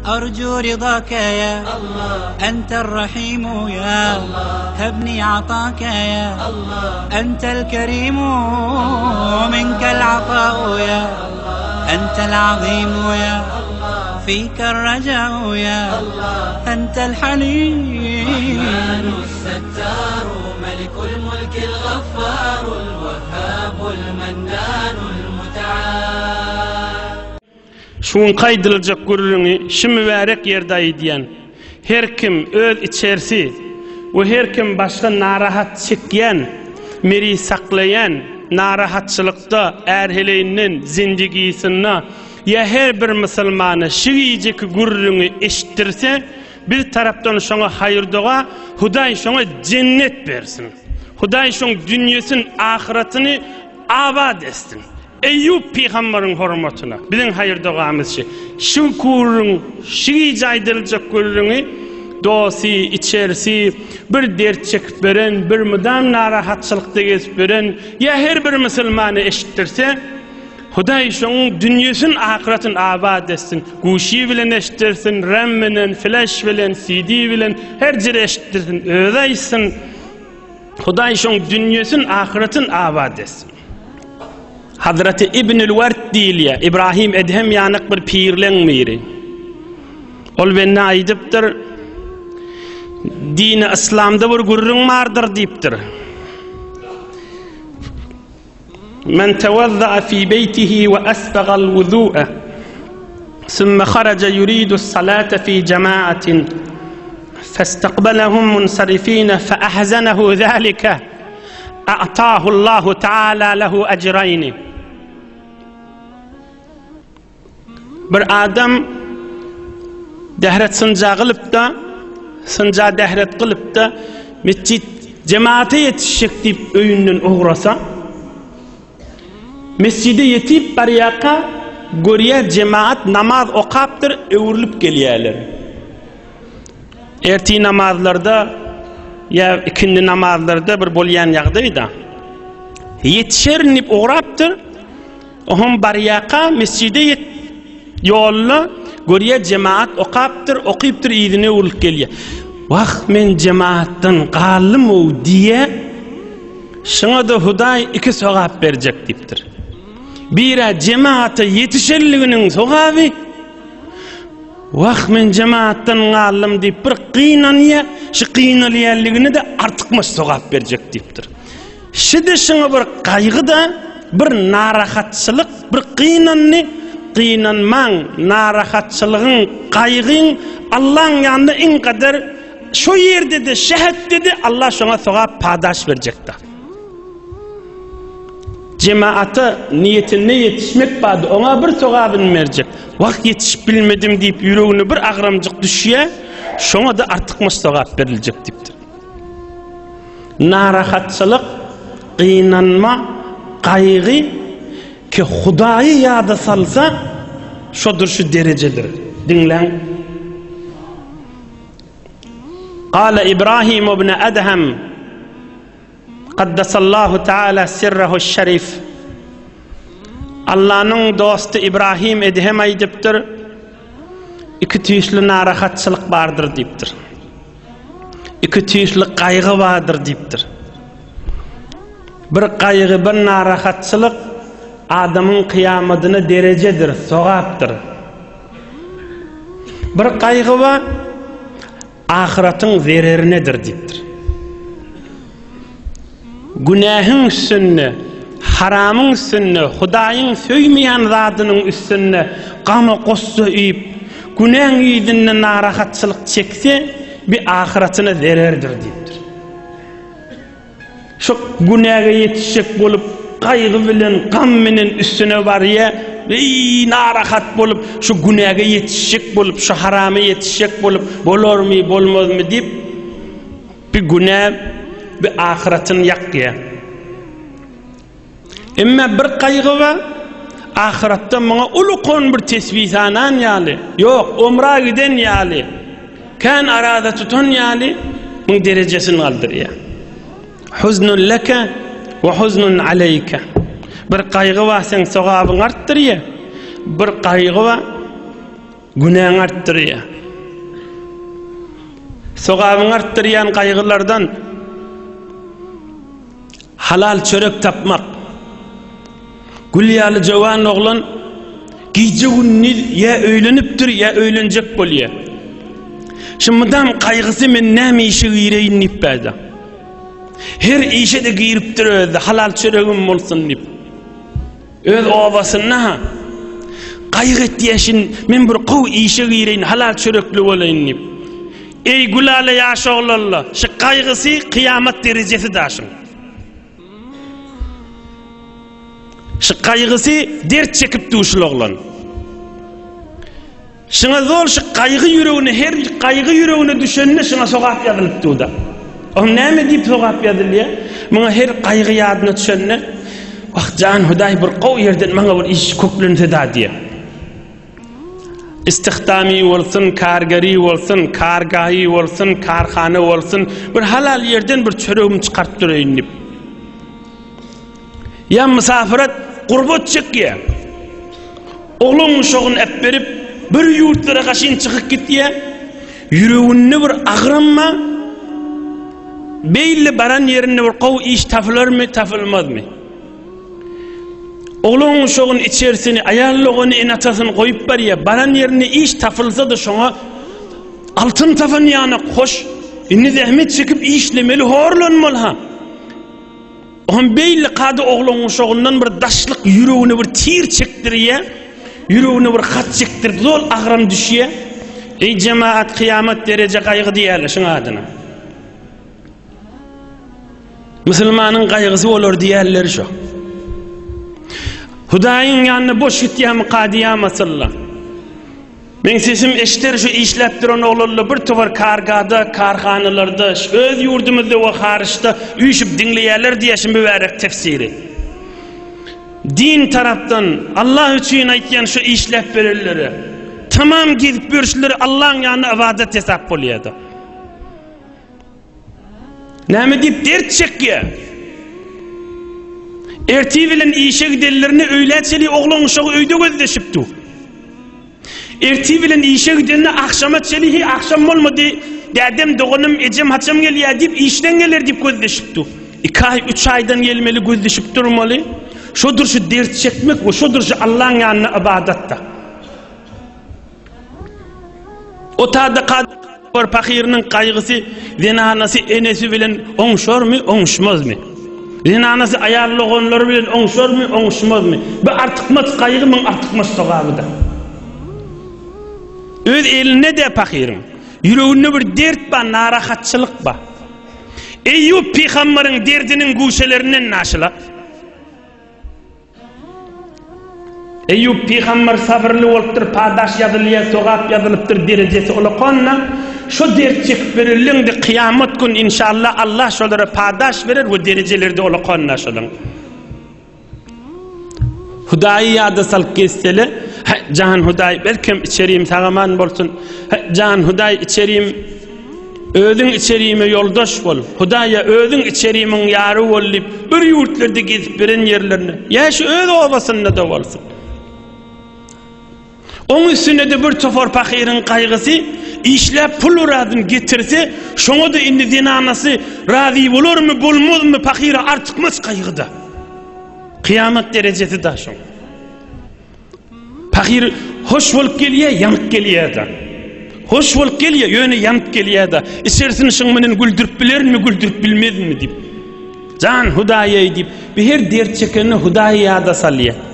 أرجو رضاك يا الله، أنت الرحيم يا الله، هبني عطاك يا الله، أنت الكريم منك العطاء يا الله، أنت العظيم يا الله، فيك الرجاء يا الله، أنت الحليم. الرحمن الستار ملك الملك الغفار الوهاب المنان المتعال. Şuun kaydılacak gururunu şu mübarek yerde aydiyan. Her kim öz içerisi ve her kim başka narahat çekyen, meri saklayan, narahatçılıkta erheleyinin zindigisine ya her bir Müslümanı şu yiyecek gururunu eşittirse bir taraftan şuna hayır doğa, Huday şuna cennet versin. Huday şuna dünyasının ahiretini abad etsin. Eyyub peygamberin hürmetine bizim hayır duamız şu gururun şu caydıracak gururunu dostu içerisi bir dert çekip veren bir müdam narahatçılıkta geçip veren ya her bir Müslümanı eşittirse Huday şunun dünyasının ahiretin abad etsin. Guşi bilen eşittirsin, RAM bilen, flash bilen, CD bilen her cire eşittirsin. Öyleysin Huday şunun dünyasının ahiretin abad etsin. Hazreti İbnül Vert değil ya, İbrahim Edhem yanık bir pirlen miri. Ol benne aydıptır, dini İslam'da bir gurrun vardır deyiptir. Men tevazza'a fi beytihi ve asbaga'l vudu'a sümme kharaca yuridu s-salata fi cemaatin festaqbalahum munsarifina fe ahzanehu zâlike a'tahu Allahu Teala lehu ecrayni. Bir adam dehret sınca kılıp da sınca dehret kılıp da mescid cemaate yetişecek deyip öyünden uğrasa mescide yetip bariyaka görüye cemaat namaz okaptır öğürülüp geliyorlar. Erti namazlarda ya ikindi namazlarda bir bolyan yağdıydı. Yetişerinip uğraptır ohun bariyaka mescide yolla görüye cemaat okaptır okuyuptır idine uğrulup geliyor. Vah men cemaattan kalım o diye şuna da Huday iki sogap verecek deyiptir. Bira cemaate yetişerliğinin sogabı vah men cemaattan kalım deyip bir kıynanıya şu kıynalıyerliğini de artıkmış sogap verecek deyiptir. Şimdi şuna bir kaygı da bir narahatçılık bir kıynanını kıynanman, narahatçılığın, kaygın Allah'ın yanında en kadar şu yerde de şehit de Allah şuna sogap padaş verecek de. Cemaate niyetine yetişmek badı ona bir sogabını verecek. Vak yetişip bilmedim deyip yüreğine bir ağramcık düşüyor, şuna da artıkmış sogap verilecek deyiptir. Narahatçılık, kıynanma, kaygı ki Hudayı yada salsa şudur şu derecedir. Dinlen. Kâle İbrahim ibn Edhem Kaddesallahu Teala sirrehu şerif. Allah'ın dostu İbrahim Edhem aydıptır. İki tüyüşlü narahatçılık vardır deyiptir. İki tüyüşlü kaygı vardır deyiptir. Bir kaygı bir narahatçılık adamın kıyametine derecedir, sogaptır. Bir kaygı var, ahiretin zararınedir deyiptir. Günahın üstünne, haramın üstünne, Hudayın söymeyen zatının üstünne gamı qossa üyüp, günahın yüzünde narahatçılık çekse bir ahiretine zarardır deyiptir. Şu günaha yetişecek bolup kaygı bilen, gam bilen üstüne var ya, narahat bolup, şu günaha yetişecek bolup, şu harama yetişecek bolup, bolor mu, bolmaz mı deyip, bir günah, bir ahiretin yakıya. Ama bir kaygı var, ahirette bana ulukon bir tesbihsanan yali, yok, umra giden yali, kan arada tutun yali, bunun derecesini aldır ya. Huznun leke, ve huznun aleyke. Bir kaygı var sen sogabın arttır ya. Bir kaygı var Günahını arttırıyor. Sogabını arttırıyan kaygılardan halal çörek tapmak. Gülyalı cavan oğlan gece günü ya öğleniptir ya öğlenecek boluyor. Şimdiden kaygısı men näme işe gireyin nipbäde. Her işe de giriptir öyle halal çöreğim olsun dip. Öz ovasyna kaygı etdiýeşin men bir gowy işe gireyin halal çörekli bolayın dip. Ey gülale ýaşaglalla, şu kaygısy kıyamet derecesi daşın. Şu kaygısy dert çekip duşul oglan. Şuna zor şu kaygı yüreğine, her kaygı yüreğine düşenine şuna sogap ýazylypdy da. O näme diýip sogap ýazylýar? Maňa her kaygı ýadyna düşenine, "Wah jan Hudaý bir gowy ýerden maňa bir iş köplense da" diýär. İstihdami bolsun, kargari bolsun, kargahy bolsun, karhana bolsun, bir halal ýerden bir çöregim çykartyp duraýyn diýip. Ya musafirat gurbat çekýär. Oğlum şoğun ep berip bir yurtlara kaşın çıkıp gittiye yüreğinde bir ağrınma belli baran yerinde bir qaw iş tafılır mı tafılmaz mı? Oğlum şoğun içerisini ayarlığını inatasını koyup var ya baran yerine iş tafılsa da şoňa altın tafan yana koş inni zahmet çekip işlemeli horlanmalı ha. On belli qadı oğlum şoğundan bir daşlık yüreğine bir tir çektiriye yüreğine bir hat çektirip zor ağram düşüyor. Ey cemaat kıyamet derece kaygı diýerler şuna adyna. Müslümanın kaygısı olur diýerler şu. Hudaýyň ýanyna boş gitýärmi qadiýamasylla. Men sesim eşiter şu işläp duran oğlanlar bir tovar kargada, karhanalarda, öz ýurdumyzda we harçda üýşüp dinleýärler diýeşim mübarek tefsiri. Din taraftan Allah üçün aýtýan şu işläp berilleri tamam gidip görüşleri Allah'ın ýanyna ibadet hesap bolýardy. Näme diýip dert çekýär? Erti bilen işe gidenlerini öýläçeli oğlan uşagy öýde gözleşipdi. Erti bilen işe gidenini akşama çelihi akşam bolmady. Dädem dogunum ejem haçam gelýär diýip işden geler diýip gözleşipdi. 2 ay 3 aydan gelmeli gözleşip durmaly. Şodur şu dert çekmek ve şodur şu Allah'ın ýanyna ibadetde. O taada var fakirinin kaygısı zinanası enesi bilen oňşar mı oňşmaz mı? Zinanası ayarlaganlar bilen oňşar mı oňşmaz mı? Bu artykmaz kaygı men artykmaz sogabyda. Öz eline de fakirin. Yüreğinde bir dert ba, narahatçılık ba. Eyyub peygamberin derdinin guşelerinden naşıla. Eyyub peygamber sabırlı olupdyr, padaş ýazylýar, sogap ýazylypdyr derejesi olakonna şu dert çekip berilende kıyamet gün inşallah Allah şolara padaş verir we derejelerde olakonna şolan. Hudaý ýada sal kesseli, can Hudaý belkim içeriyim sagaman bolsun. Can Hudaý içeriyim özüň içeriýime ýoldaş bol. Hudaýa özüň içeriýimiň ýary bolup bir ýurtlarda gezip beren ýerlerini. Ýa-şi öz obasynda da bolsun. Onun üstüne de bir tofor fakirin kaygısı işläp pul uradyn getirse şoňa da indi zinanasy razy bolarmy bolmazmy fakira artykmaz kaygıda. Kıyamet derecesi da şoň. Fakir hoş bolup gelýär, ýanyp gelýär da. Hoş bolup gelýär, ýöne ýanyp gelýär da. İçerisini şoň menen güldürüp bilermi, güldürüp bilmezmi diýip. Can Hudaýa diýip bir her dert çekeni Hudaýa ýada salýar.